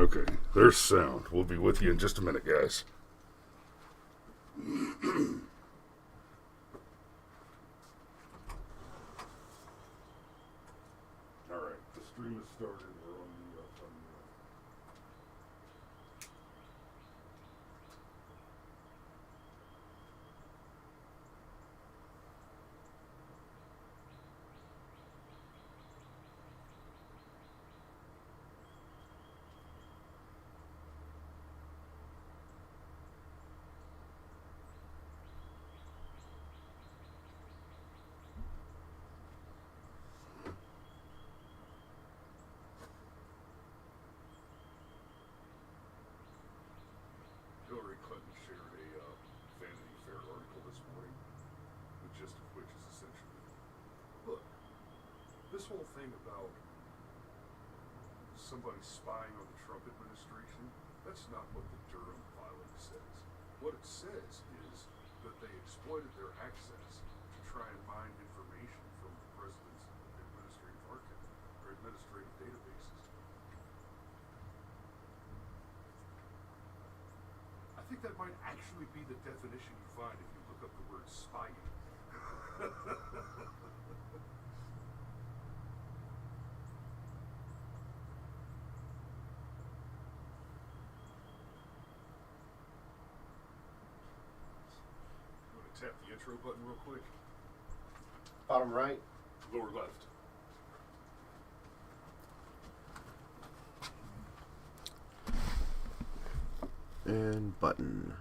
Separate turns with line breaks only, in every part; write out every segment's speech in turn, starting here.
Okay, there's sound. We'll be with you in just a minute, guys. All right, the stream has started. We're on the thumbnail. Hillary Clinton shared a Vanity Fair article this morning, the gist of which is essentially, look, this whole thing about somebody spying on the Trump administration, that's not what the Durham filing says. What it says is that they exploited their access to try and mine information from the president's administrative archive or administrative databases. I think that might actually be the definition you find if you look up the word spying. You want to tap the intro button real quick?
Bottom right.
Lower left.
And button.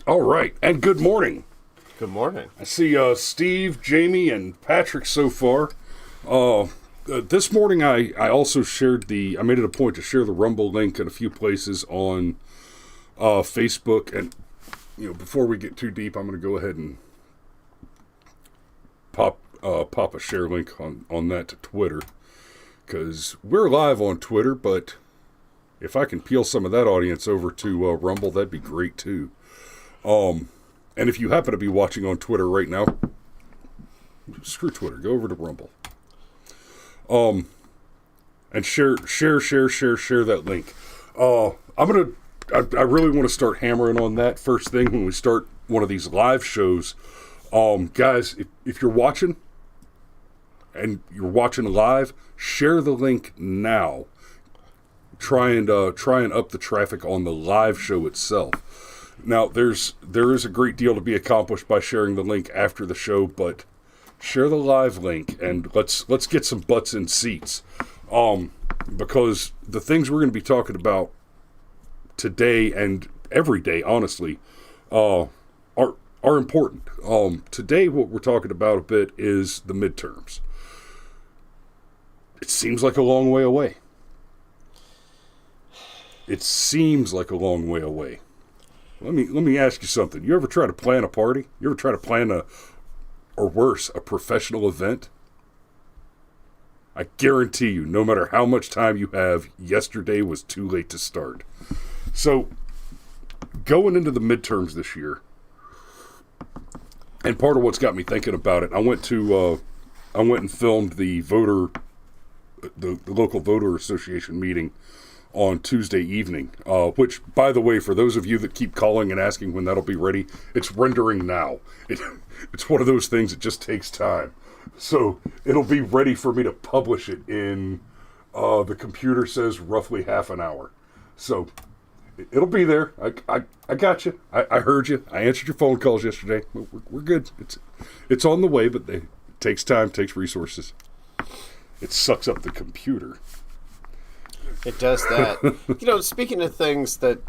All right, and good morning.
Good morning.
I see Steve, Jamie, and Patrick so far. This morning I also shared I made it a point to share the Rumble link in a few places on Facebook. And, before we get too deep, I'm going to go ahead and pop a share link on that to Twitter. Because we're live on Twitter, but if I can peel some of that audience over to Rumble, that'd be great too. And if you happen to be watching on Twitter right now, screw Twitter, go over to Rumble. And share that link. I really want to start hammering on that first thing when we start one of these live shows. Guys, if you're watching and you're watching live, share the link now. Try and up the traffic on the live show itself. Now, there is a great deal to be accomplished by sharing the link after the show, but share the live link and let's get some butts in seats. Because the things we're going to be talking about today and every day, honestly, are important. Today, what we're talking about a bit is the midterms. It seems like a long way away. It seems like a long way away. Let me ask you something. You ever try to plan a party? You ever try to plan or worse, a professional event? I guarantee you, no matter how much time you have, yesterday was too late to start. So, going into the midterms this year, and part of what's got me thinking about it, I went and filmed the voter the local voter association meeting on Tuesday evening, which, by the way, for those of you that keep calling and asking when that'll be ready, it's rendering now. It's one of those things that just takes time. So it'll be ready for me to publish it in, the computer says, roughly half an hour. So it'll be there. I got you. I heard you. I answered your phone calls yesterday. We're good. It's on the way, but it takes time, takes resources. It sucks up the computer.
It does that. Speaking of things that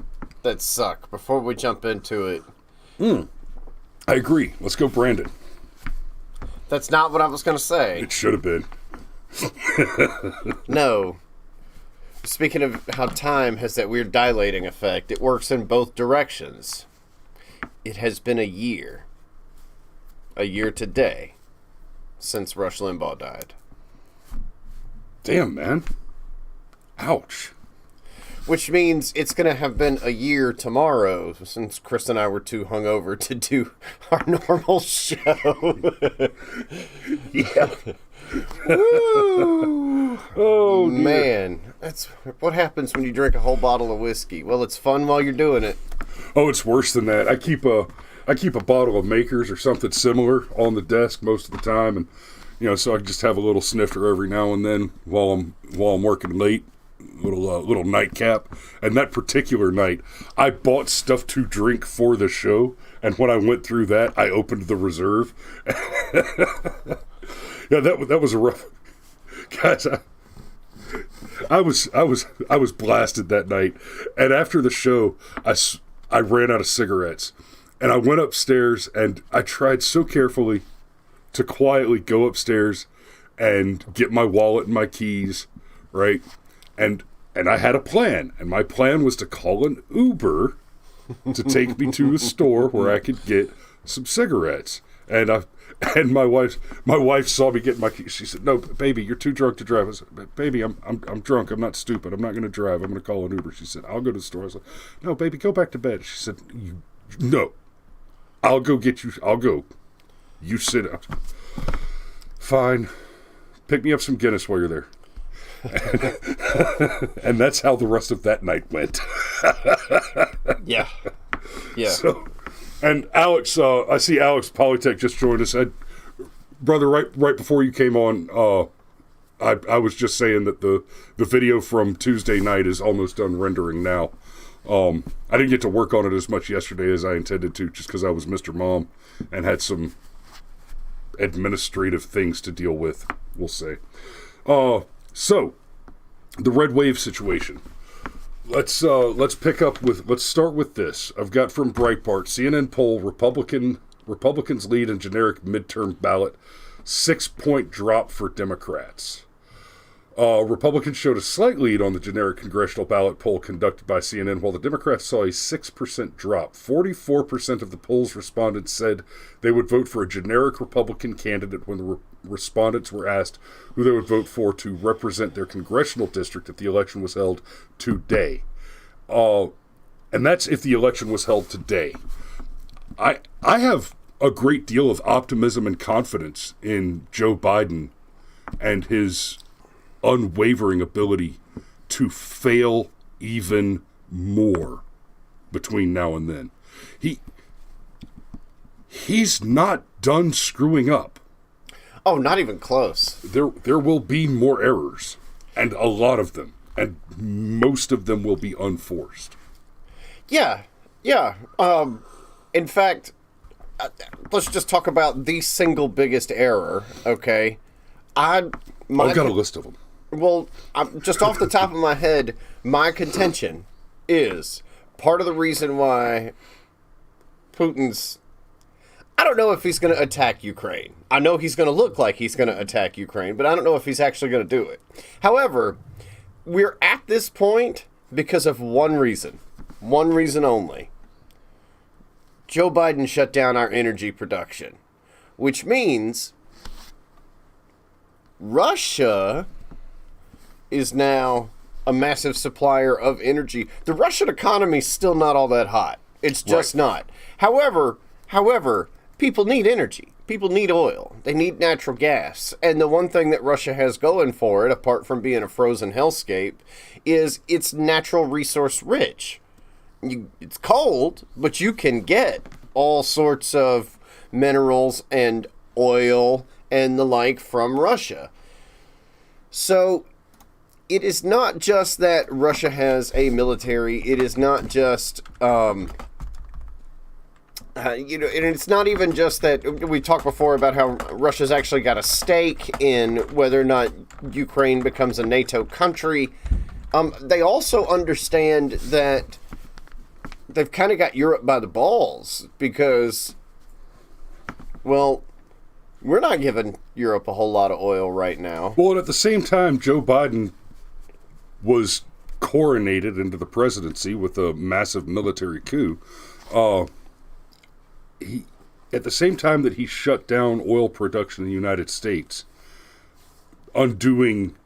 suck, before we jump into it.
I agree. Let's go, Brandon.
That's not what I was going to say.
It should have been.
No. Speaking of how time has that weird dilating effect, it works in both directions. It has been a year today, since Rush Limbaugh died.
Damn, man. Ouch.
Which means it's going to have been a year tomorrow, since Chris and I were too hungover to do our normal show.
Yeah.
Woo!
Oh, dear.
Man. That's what happens when you drink a whole bottle of whiskey. Well, it's fun while you're doing it.
Oh, it's worse than that. I keep a bottle of Makers or something similar on the desk most of the time, and so I just have a little snifter every now and then while I'm working late. Little nightcap. And that particular night, I bought stuff to drink for the show, and when I went through that, I opened the reserve. Yeah, that was a rough. Guys, I was blasted that night, and after the show, I ran out of cigarettes, and I went upstairs, and I tried so carefully to quietly go upstairs and get my wallet and my keys, right? And I had a plan, and my plan was to call an Uber to take me to a store where I could get some cigarettes. And my wife saw me get my keys. She said, "No, baby, you're too drunk to drive." I said, "Baby, I'm drunk. I'm not stupid. I'm not going to drive. I'm going to call an Uber." She said, "I'll go to the store." I was like, "No, baby, go back to bed." She said, "No, I'll go get you. I'll go. You sit up." Fine. Pick me up some Guinness while you're there. And that's how the rest of that night went.
Yeah.
So, and Alex, I see Alex Polytech just joined us. Brother, right before you came on, I was just saying that the video from Tuesday night is almost done rendering now. I didn't get to work on it as much yesterday as I intended to, just because I was Mr. Mom and had some administrative things to deal with, we'll say. So, the red wave situation. Let's start with this. I've got from Breitbart, CNN poll, Republicans lead in generic midterm ballot, 6-point drop for Democrats. Republicans showed a slight lead on the generic congressional ballot poll conducted by CNN, while the Democrats saw a 6% drop. 44% of the poll's respondents said they would vote for a generic Republican candidate when the respondents were asked who they would vote for to represent their congressional district if the election was held today. And that's if the election was held today. I have a great deal of optimism and confidence in Joe Biden and his unwavering ability to fail even more between now and then. He's not done screwing up.
Oh, not even close.
There will be more errors, and a lot of them, and most of them will be unforced.
Yeah. In fact, let's just talk about the single biggest error, okay?
I've got a list of them.
Well, just off the top of my head, my contention is part of the reason why Putin's... I don't know if he's going to attack Ukraine. I know he's going to look like he's going to attack Ukraine, but I don't know if he's actually going to do it. However, we're at this point because of one reason only. Joe Biden shut down our energy production, which means Russia is now a massive supplier of energy. The Russian economy is still not all that hot. It's just not. However, people need energy. people need oil. They need natural gas. And the one thing that Russia has going for it, apart from being a frozen hellscape, is it's natural resource rich. It's cold, but you can get all sorts of minerals and oil and the like from Russia. So it is not just that Russia has a military. It is not just, and it's not even just that we talked before about how Russia's actually got a stake in whether or not Ukraine becomes a NATO country. They also understand that they've kind of got Europe by the balls because, well, we're not giving Europe a whole lot of oil right now.
Well, and at the same time, Joe Biden was coronated into the presidency with a massive military coup. At the same time that he shut down oil production in the United States, undoing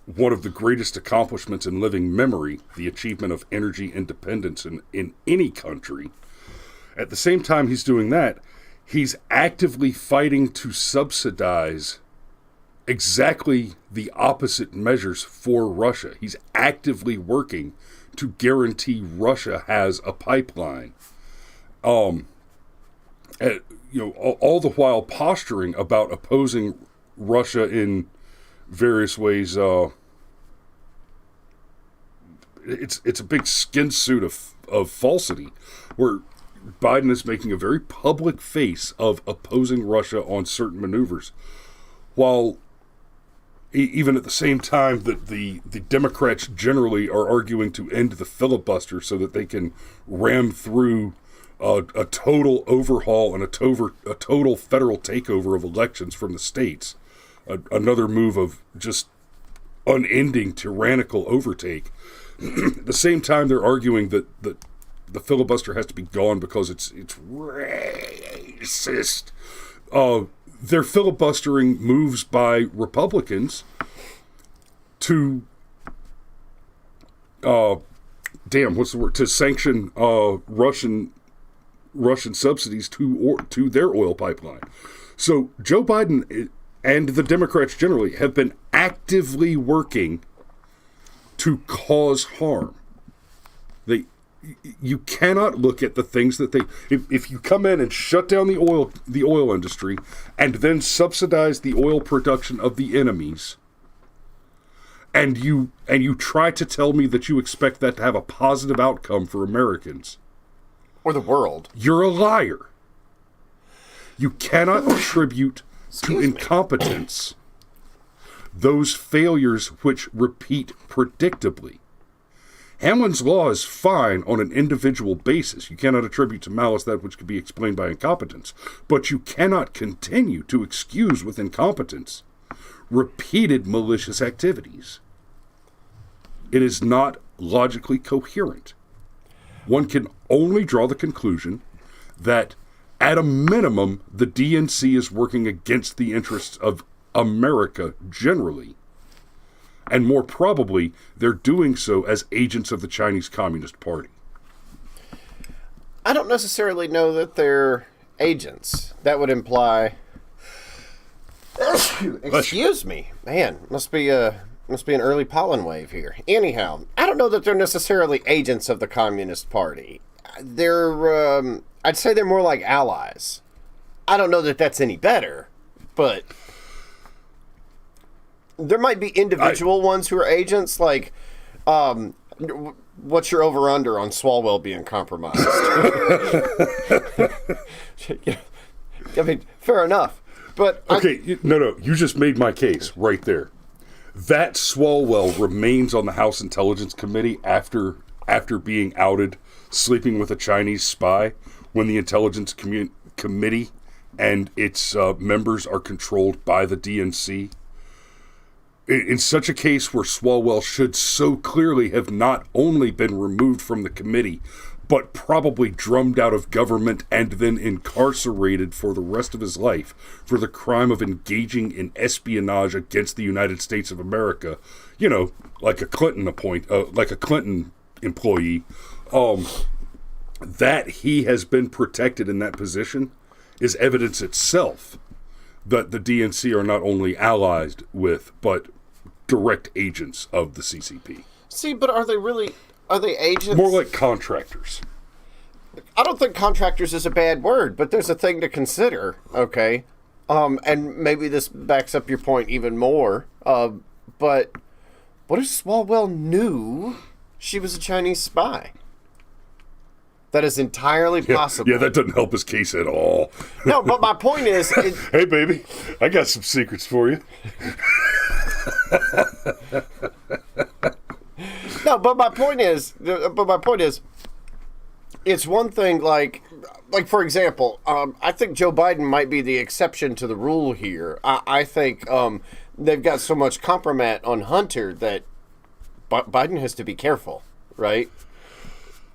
one of the greatest accomplishments in living memory, the achievement of energy independence in any country. At the same time he's doing that, he's actively fighting to subsidize exactly the opposite measures for Russia. He's actively working to guarantee Russia has a pipeline. All the while posturing about opposing Russia in various ways. It's a big skin suit of falsity, where Biden is making a very public face of opposing Russia on certain maneuvers, while even at the same time that the Democrats generally are arguing to end the filibuster so that they can ram through a total overhaul and a total federal takeover of elections from the states, another move of just unending tyrannical overtake. At the same time, they're arguing that the filibuster has to be gone because it's racist. They're filibustering moves by Republicans to to sanction Russian subsidies to their oil pipeline. So Joe Biden and the Democrats generally have been actively working to cause harm. You cannot look at the things that if you come in and shut down the oil industry and then subsidize the oil production of the enemies, and you try to tell me that you expect that to have a positive outcome for Americans
or the world,
you're a liar. You cannot attribute to incompetence those failures which repeat predictably. Hamlin's Law is fine on an individual basis. You cannot attribute to malice that which could be explained by incompetence. But you cannot continue to excuse with incompetence repeated malicious activities. It is not logically coherent. One can only draw the conclusion that, at a minimum, the DNC is working against the interests of America generally. And more probably, they're doing so as agents of the Chinese Communist Party.
I don't necessarily know that they're agents. That would imply... Excuse me. Man, must be an early pollen wave here. Anyhow, I don't know that they're necessarily agents of the Communist Party. They're, I'd say they're more like allies. I don't know that that's any better, but... There might be individual ones who are agents, like, what's your over-under on Swalwell being compromised? I mean, fair enough. But
okay, no, you just made my case right there. That Swalwell remains on the House Intelligence Committee after being outed, sleeping with a Chinese spy, when the Intelligence Committee and its members are controlled by the DNC. In such a case where Swalwell should so clearly have not only been removed from the committee, but probably drummed out of government and then incarcerated for the rest of his life for the crime of engaging in espionage against the United States of America, like a Clinton employee, that he has been protected in that position is evidence itself that the DNC are not only allies with, but direct agents of the CCP.
See, but are they agents?
More like contractors.
I don't think contractors is a bad word, but there's a thing to consider, okay? And maybe this backs up your point even more, but what if Swalwell knew she was a Chinese spy? That is entirely possible.
Yeah, that doesn't help his case at all.
No, but my point is...
Hey, baby, I got some secrets for you.
No, but my point is, it's one thing like for example, I think Joe Biden might be the exception to the rule here. I think they've got so much compromat on Hunter that Biden has to be careful, right?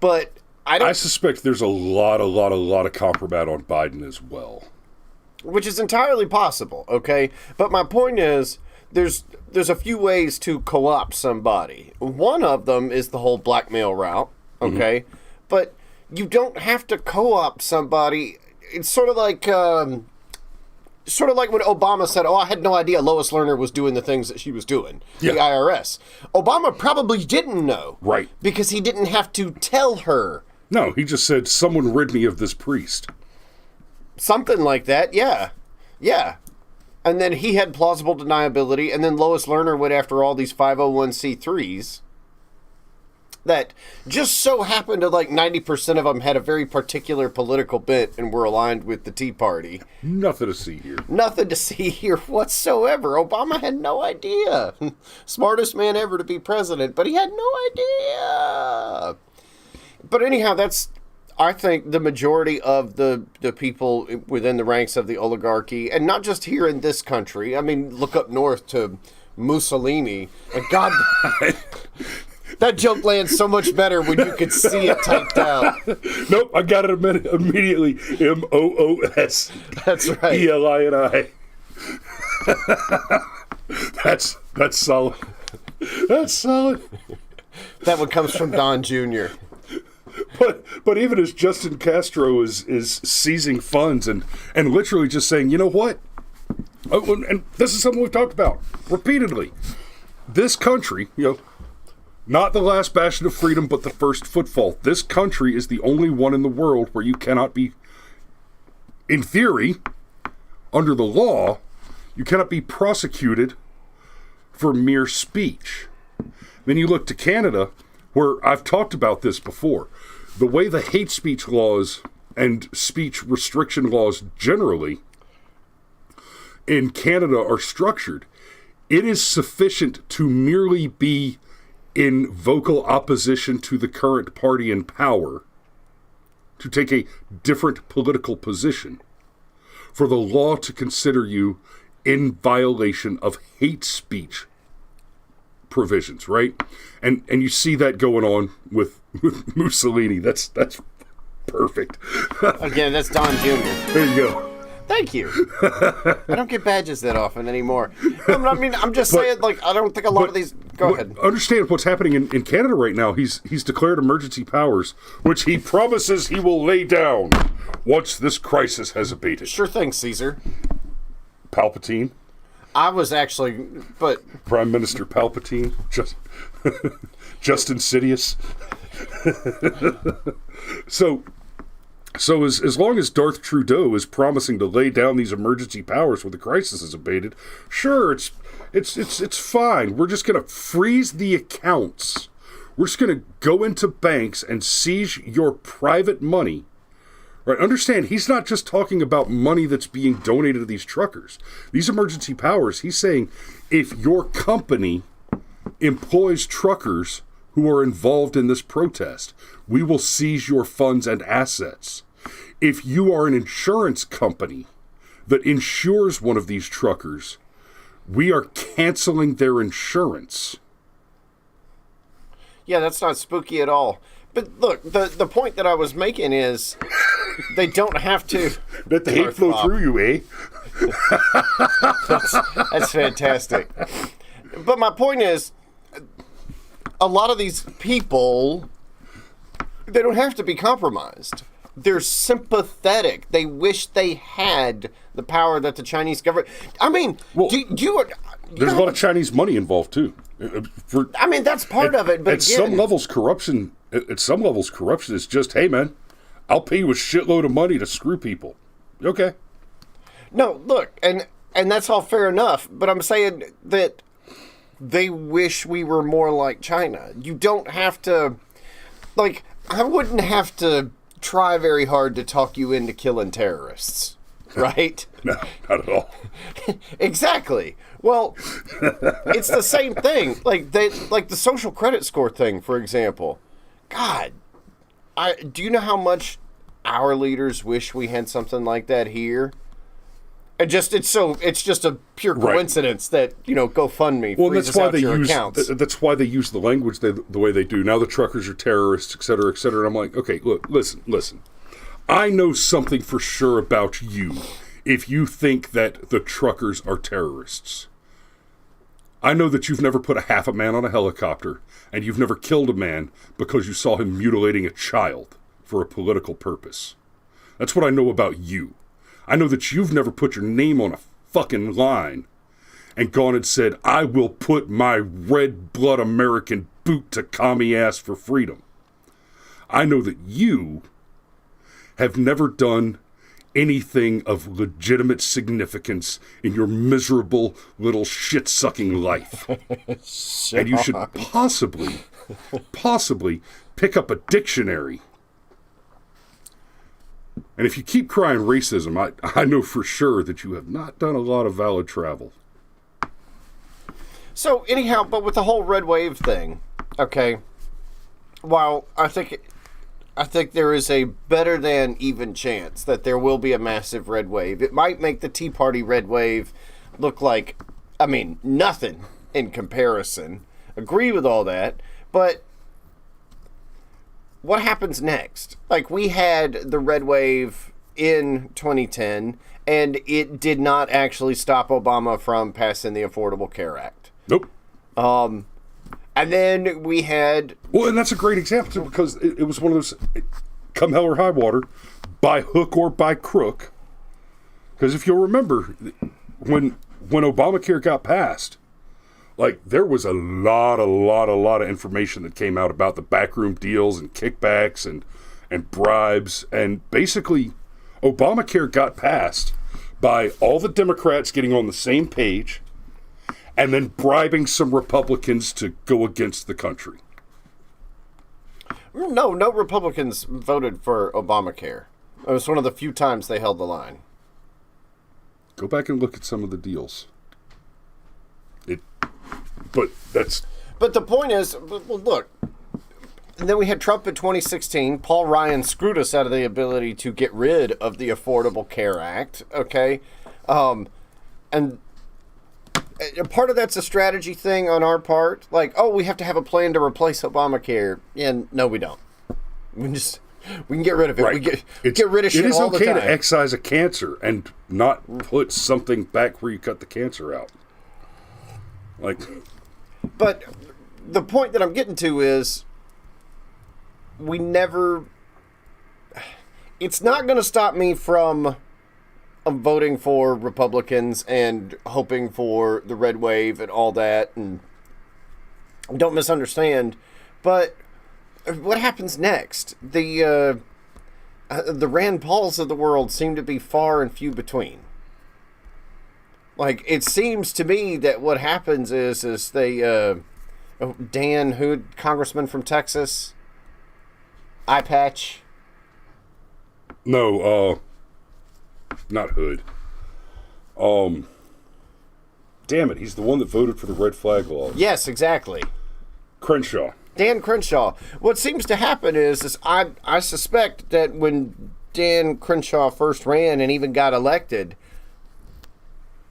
But I
suspect there's a lot of compromat on Biden as well.
Which is entirely possible, okay? But my point is, there's a few ways to co-opt somebody. One of them is the whole blackmail route, okay? Mm-hmm. But you don't have to co-opt somebody. It's sort of like when Obama said, "Oh, I had no idea Lois Lerner was doing the things that she was doing." Yeah. The IRS. Obama probably didn't know,
right?
Because he didn't have to tell her.
No, he just said, "Someone rid me of this priest."
Something like that, yeah. And then he had plausible deniability, and then Lois Lerner went after all these 501c3s that just so happened to, 90% of them had a very particular political bent and were aligned with the Tea Party.
Nothing to see here.
Nothing to see here whatsoever. Obama had no idea. Smartest man ever to be president, but he had no idea. But anyhow, that's... I think the majority of the people within the ranks of the oligarchy, and not just here in this country, I mean, look up north to Mussolini, and God, that joke lands so much better when you could see it typed out.
Nope, I got it immediately. Moos.
That's right.
Elini. That's solid. That's solid.
That one comes from Don Jr.
But even as Justin Castro is seizing funds and literally just saying, you know what? Oh, and this is something we've talked about repeatedly. This country, not the last bastion of freedom, but the first footfall. This country is the only one in the world where you cannot be, in theory, under the law, you cannot be prosecuted for mere speech. Then you look to Canada, where I've talked about this before. The way the hate speech laws and speech restriction laws generally in Canada are structured, it is sufficient to merely be in vocal opposition to the current party in power, to take a different political position, for the law to consider you in violation of hate speech provisions, right? And you see that going on with Mussolini. That's perfect.
Again, that's Don Jr.
There you go.
Thank you. I don't get badges that often anymore. I mean, I'm just saying, I don't think a lot of these... Go ahead.
Understand what's happening in Canada right now. He's declared emergency powers, which he promises he will lay down once this crisis has abated.
Sure thing, Caesar.
Palpatine.
I was actually, but...
Prime Minister Palpatine. Just insidious. So as long as Darth Trudeau is promising to lay down these emergency powers when the crisis is abated, sure, it's fine. We're just going to freeze the accounts. We're just going to go into banks and seize your private money. Right? Understand, he's not just talking about money that's being donated to these truckers. These emergency powers, he's saying, if your company employs truckers who are involved in this protest, we will seize your funds and assets. If you are an insurance company that insures one of these truckers, we are canceling their insurance.
Yeah, that's not spooky at all. But look, the point that I was making is they don't have to...
Let the hate flow through you, eh?
That's fantastic. But my point is, a lot of these people, they don't have to be compromised. they're sympathetic. They wish they had the power that the Chinese government. I mean,
Well,
you
There's a lot of Chinese money involved too.
I mean, that's part of it. But
at some levels, corruption. At some levels, corruption is just, hey man, I'll pay you a shitload of money to screw people. Okay.
No, look, and that's all fair enough. But I'm saying that they wish we were more like China. You don't have to, like, I wouldn't have to try very hard to talk you into killing terrorists, right?
No, not at all.
Exactly. Well, it's the same thing. Like the social credit score thing, for example. God, do you know how much our leaders wish we had something like that here? It's just a pure coincidence that, GoFundMe freezes out your accounts.
That's why they use the language the way they do. Now the truckers are terrorists, et cetera, et cetera. And I'm like, okay, look, listen. I know something for sure about you if you think that the truckers are terrorists. I know that you've never put a half a man on a helicopter, and you've never killed a man because you saw him mutilating a child for a political purpose. That's what I know about you. I know that you've never put your name on a fucking line and gone and said, I will put my red blood American boot to commie ass for freedom. I know that you have never done anything of legitimate significance in your miserable little shit-sucking life. And you should possibly pick up a dictionary. And if you keep crying racism, I know for sure that you have not done a lot of valid travel.
So anyhow, but with the whole red wave thing, okay, while I think there is a better than even chance that there will be a massive red wave. It might make the Tea Party red wave look like, nothing in comparison. Agree with all that, but what happens next? Like, we had the red wave in 2010, and it did not actually stop Obama from passing the Affordable Care Act.
Nope.
And then we had...
Well, and that's a great example, too, because it was one of those, come hell or high water, by hook or by crook. Because if you'll remember, when Obamacare got passed, like, there was a lot of information that came out about the backroom deals and kickbacks and bribes. And basically, Obamacare got passed by all the Democrats getting on the same page and then bribing some Republicans to go against the country.
No Republicans voted for Obamacare. It was one of the few times they held the line.
Go back and look at some of the deals. But
the point is, well, look, and then we had Trump in 2016. Paul Ryan screwed us out of the ability to get rid of the Affordable Care Act, okay? And part of that's a strategy thing on our part. Like, we have to have a plan to replace Obamacare. And no, we don't. We can get rid of it.
Right.
We get rid of shit all the time.
It is okay to excise a cancer and not put something back where you cut the cancer out.
But the point that I'm getting to is it's not going to stop me from voting for Republicans and hoping for the red wave and all that. And don't misunderstand, but what happens next? The Rand Pauls of the world seem to be far and few between. Like, it seems to me that what happens is they, Dan Hood, congressman from Texas, eye patch.
No, not Hood. Damn it, he's the one that voted for the red flag laws.
Yes, exactly.
Crenshaw.
Dan Crenshaw. What seems to happen is I suspect that when Dan Crenshaw first ran and even got elected,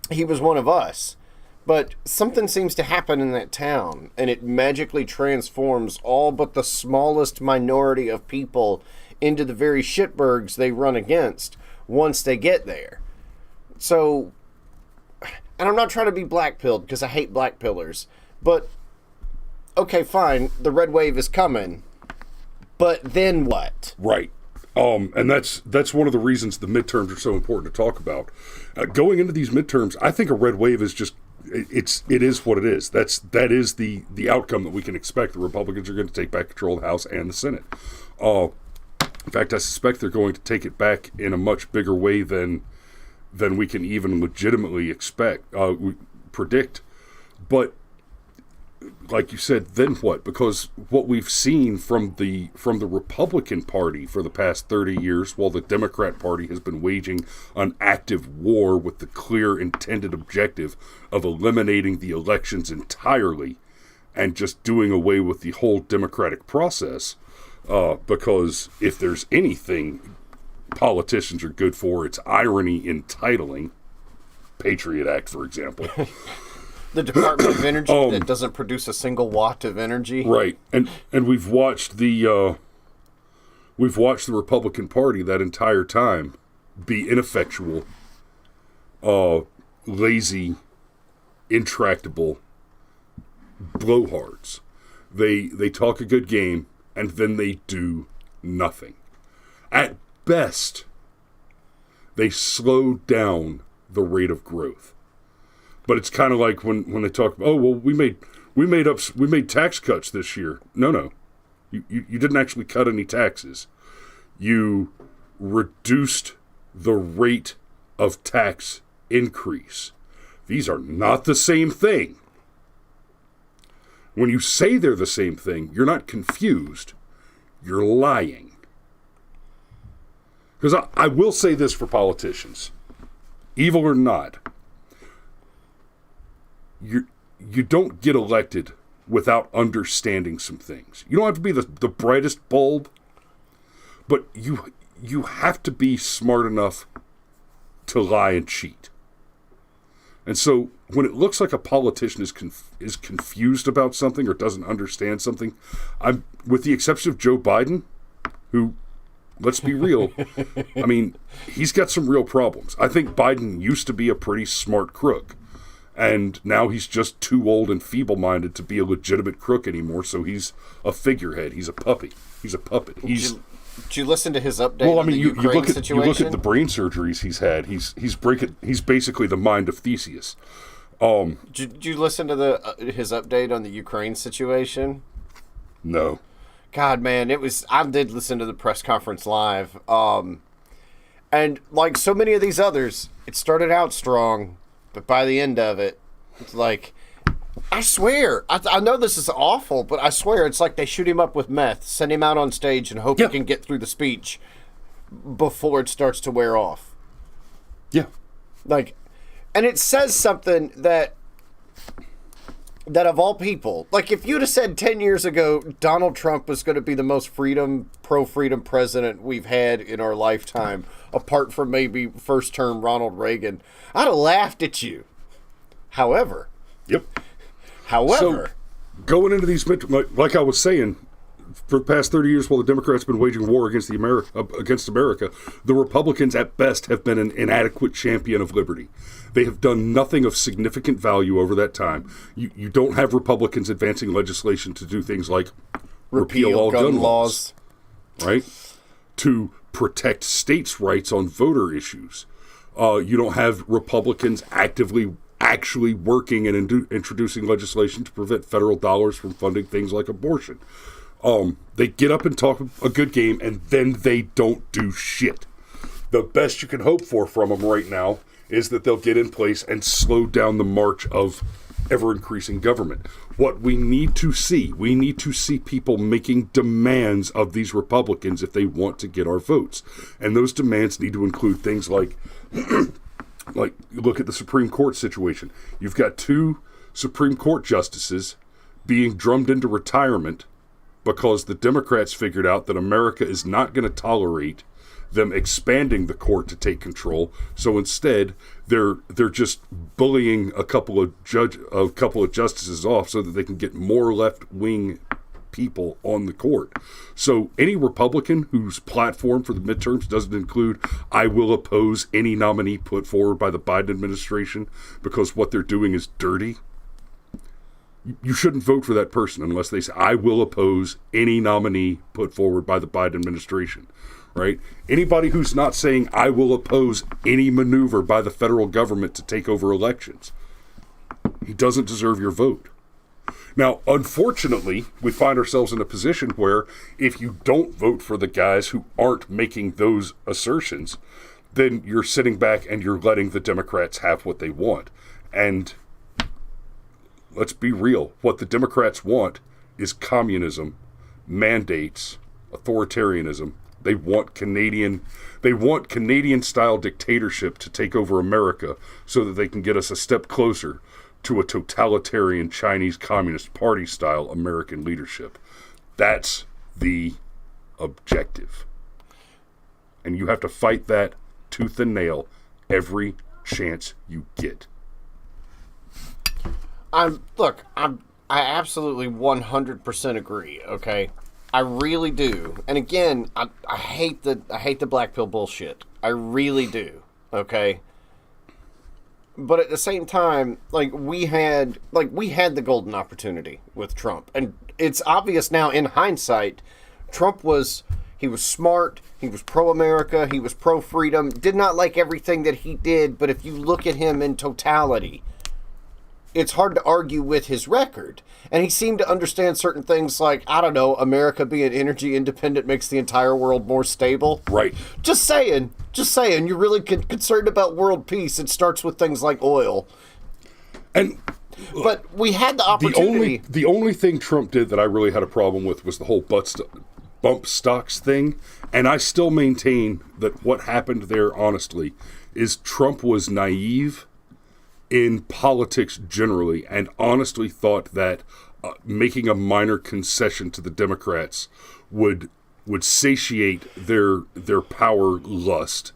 he was one of us. But something seems to happen in that town, and it magically transforms all but the smallest minority of people into the very shitbergs they run against once they get there. So, and I'm not trying to be black-pilled, because I hate black pillars, but, okay, fine, the red wave is coming, but then what?
Right. And that's one of the reasons the midterms are so important to talk about. Going into these midterms, I think a red wave is just it is what it is. That is the outcome that we can expect. The Republicans are going to take back control of the House and the Senate. In fact, I suspect they're going to take it back in a much bigger way than we can even legitimately predict. But like you said, then what? Because what we've seen from the Republican Party for the past 30 years, while the Democrat Party has been waging an active war with the clear intended objective of eliminating the elections entirely and just doing away with the whole democratic process, because if there's anything politicians are good for, it's irony in titling. Patriot Act, for example.
The Department of Energy that doesn't produce a single watt of energy.
Right. And we've watched the Republican Party that entire time be ineffectual, lazy, intractable blowhards. They talk a good game and then they do nothing. At best, they slow down the rate of growth. But it's kind of like when they talk, oh well, we made tax cuts this year. No, you didn't actually cut any taxes. You reduced the rate of tax increase. These are not the same thing. When you say they're the same thing, you're not confused. You're lying. Because I will say this for politicians, evil or not. You don't get elected without understanding some things. You don't have to be the brightest bulb, but you have to be smart enough to lie and cheat. And so when it looks like a politician is confused about something or doesn't understand something, with the exception of Joe Biden, who, let's be real, I mean, he's got some real problems. I think Biden used to be a pretty smart crook. And now he's just too old and feeble-minded to be a legitimate crook anymore, so he's a figurehead. He's a puppy. He's a puppet.
Did you listen to his update on the Ukraine situation?
You look at the brain surgeries he's had. He's basically the mind of Theseus.
Did you listen to his update on the Ukraine situation?
No.
God, man, I did listen to the press conference live. And like so many of these others, it started out strong. But by the end of it, it's like, I swear, I know this is awful, but I swear it's like they shoot him up with meth, send him out on stage, and hope he can get through the speech before it starts to wear off.
Yeah.
Like, and it says something that of all people, like if you'd have said 10 years ago Donald Trump was going to be the most pro-freedom president we've had in our lifetime, apart from maybe first-term Ronald Reagan, I'd have laughed at you. However,
so going into these like I was saying, for the past 30 years, while the Democrats have been waging war against America, the Republicans at best have been an inadequate champion of liberty. They have done nothing of significant value over that time. You don't have Republicans advancing legislation to do things like repeal all gun laws, right? To protect states' rights on voter issues. You don't have Republicans actually working and introducing legislation to prevent federal dollars from funding things like abortion. They get up and talk a good game, and then they don't do shit. The best you can hope for from them right now is that they'll get in place and slow down the march of ever-increasing government. What we need to see people making demands of these Republicans if they want to get our votes. And those demands need to include things like look at the Supreme Court situation. You've got 2 Supreme Court justices being drummed into retirement because the Democrats figured out that America is not going to tolerate them expanding the court to take control. So instead, they're just bullying a couple of justices off so that they can get more left-wing people on the court. So any Republican whose platform for the midterms doesn't include, I will oppose any nominee put forward by the Biden administration because what they're doing is dirty, you shouldn't vote for that person unless they say, I will oppose any nominee put forward by the Biden administration. right? Anybody who's not saying, I will oppose any maneuver by the federal government to take over elections, he doesn't deserve your vote. Now, unfortunately, we find ourselves in a position where if you don't vote for the guys who aren't making those assertions, then you're sitting back and you're letting the Democrats have what they want. And let's be real, what the Democrats want is communism, mandates, authoritarianism. They want Canadian style dictatorship to take over America so that they can get us a step closer to a totalitarian Chinese Communist Party style American leadership. That's the objective. And you have to fight that tooth and nail every chance you get.
I absolutely 100% agree, okay? I really do. And again, I hate the black pill bullshit. I really do, okay? But at the same time, we had the golden opportunity with Trump. And it's obvious now in hindsight, Trump was smart, he was pro-America, he was pro-freedom, did not like everything that he did, but if you look at him in totality, it's hard to argue with his record. And he seemed to understand certain things like, I don't know, America being energy independent makes the entire world more stable.
Right.
Just saying, you're really concerned about world peace. It starts with things like oil. But we had the opportunity.
The only thing Trump did that I really had a problem with was the whole bump stocks thing. And I still maintain that what happened there, honestly, is Trump was naive in politics generally, and honestly thought that making a minor concession to the Democrats would satiate their power lust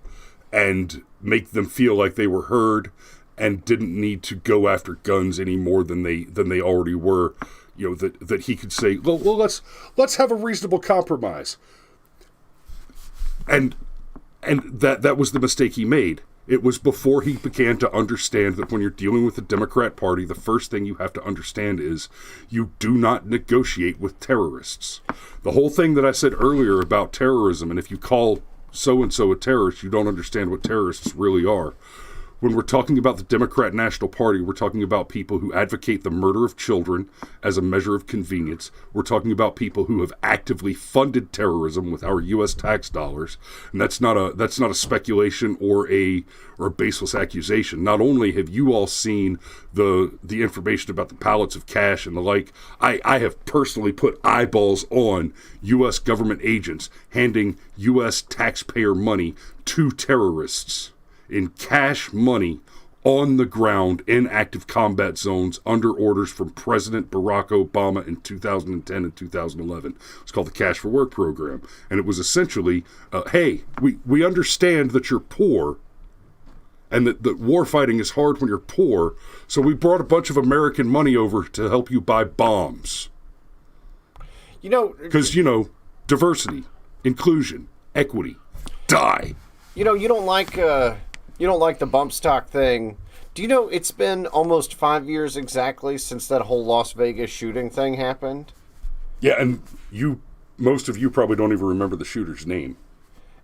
and make them feel like they were heard and didn't need to go after guns any more than they already were. You know, that he could say, well, let's have a reasonable compromise. And that was the mistake he made. It was before he began to understand that when you're dealing with the Democrat Party, the first thing you have to understand is you do not negotiate with terrorists. The whole thing that I said earlier about terrorism, and if you call so-and-so a terrorist, you don't understand what terrorists really are. When we're talking about the Democrat National Party, we're talking about people who advocate the murder of children as a measure of convenience. We're talking about people who have actively funded terrorism with our U.S. tax dollars, and that's not a speculation or a baseless accusation. Not only have you all seen the information about the pallets of cash and the like, I have personally put eyeballs on U.S. government agents handing U.S. taxpayer money to terrorists in cash money on the ground in active combat zones under orders from President Barack Obama in 2010 and 2011. It's called the Cash for Work program. And it was essentially, hey, we understand that you're poor and that war fighting is hard when you're poor, so we brought a bunch of American money over to help you buy bombs. Because, diversity, inclusion, equity, die.
You don't like the bump stock thing. Do you know it's been almost 5 years exactly since that whole Las Vegas shooting thing happened?
Yeah, and most of you probably don't even remember the shooter's name.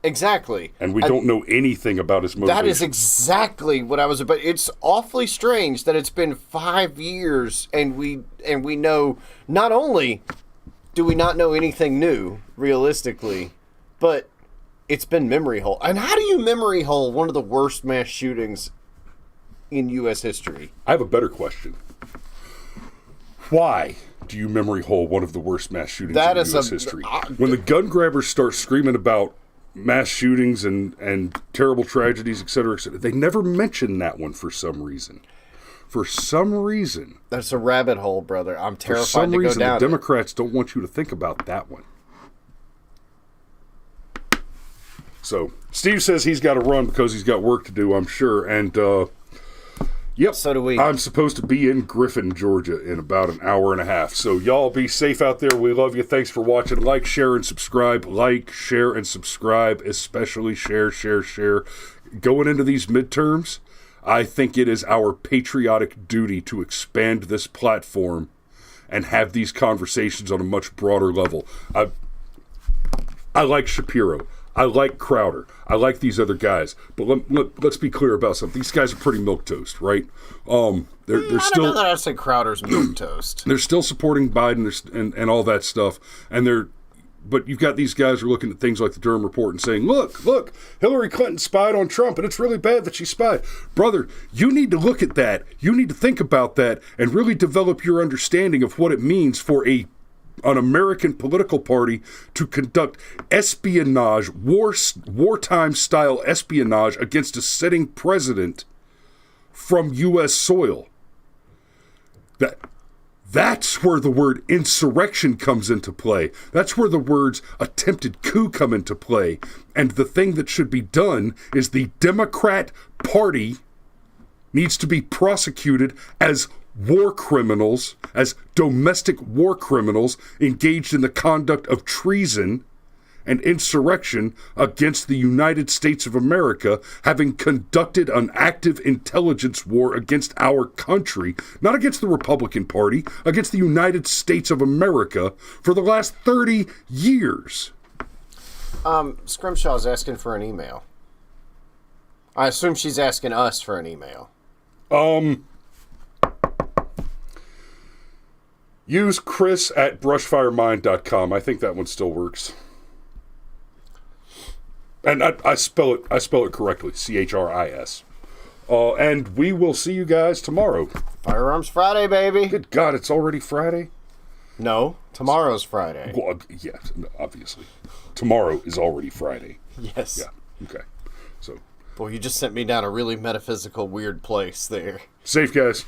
Exactly.
And we don't know anything about his motivation.
That is exactly what I was about. It's awfully strange that it's been 5 years and we know, not only do we not know anything new, realistically, but it's been memory hole. And how do you memory hole one of the worst mass shootings in U.S. history?
I have a better question. Why do you memory hole one of the worst mass shootings in U.S. history? When the gun grabbers start screaming about mass shootings and terrible tragedies, et cetera, they never mention that one for some reason. For some reason.
That's a rabbit hole, brother. I'm terrified to go down.
For some reason, the Democrats don't want you to think about that one. So, Steve says he's got to run because he's got work to do, I'm sure. And, yep.
So do we.
I'm supposed to be in Griffin, Georgia in about an hour and a half. So, y'all be safe out there. We love you. Thanks for watching. Like, share, and subscribe. Like, share, and subscribe. Especially share. Going into these midterms, I think it is our patriotic duty to expand this platform and have these conversations on a much broader level. I like Shapiro. I like Crowder. I like these other guys. But let's be clear about something. These guys are pretty milquetoast, right? They're
I
still.
don't know that I'd say Crowder's milquetoast.
They're still supporting Biden and all that stuff, but you've got these guys who are looking at things like the Durham Report and saying, look, Hillary Clinton spied on Trump, and it's really bad that she spied. Brother, you need to look at that. You need to think about that and really develop your understanding of what it means for an American political party to conduct espionage, wartime-style espionage against a sitting president from U.S. soil. That's where the word insurrection comes into play. That's where the words attempted coup come into play. And the thing that should be done is the Democrat Party needs to be prosecuted as war criminals, as domestic war criminals engaged in the conduct of treason and insurrection against the United States of America, having conducted an active intelligence war against our country, not against the Republican Party, against the United States of America for the last 30 years.
Scrimshaw's asking for an email. I assume she's asking us for an email.
Use chris@brushfiremind.com. I think that one still works. And I spell it correctly, CHRIS. And we will see you guys tomorrow.
Firearms Friday, baby.
Good God, it's already Friday?
No, tomorrow's Friday.
Well, yeah, obviously. Tomorrow is already Friday.
Yes.
Yeah, okay. So,
Boy, you just sent me down a really metaphysical, weird place there.
safe, guys.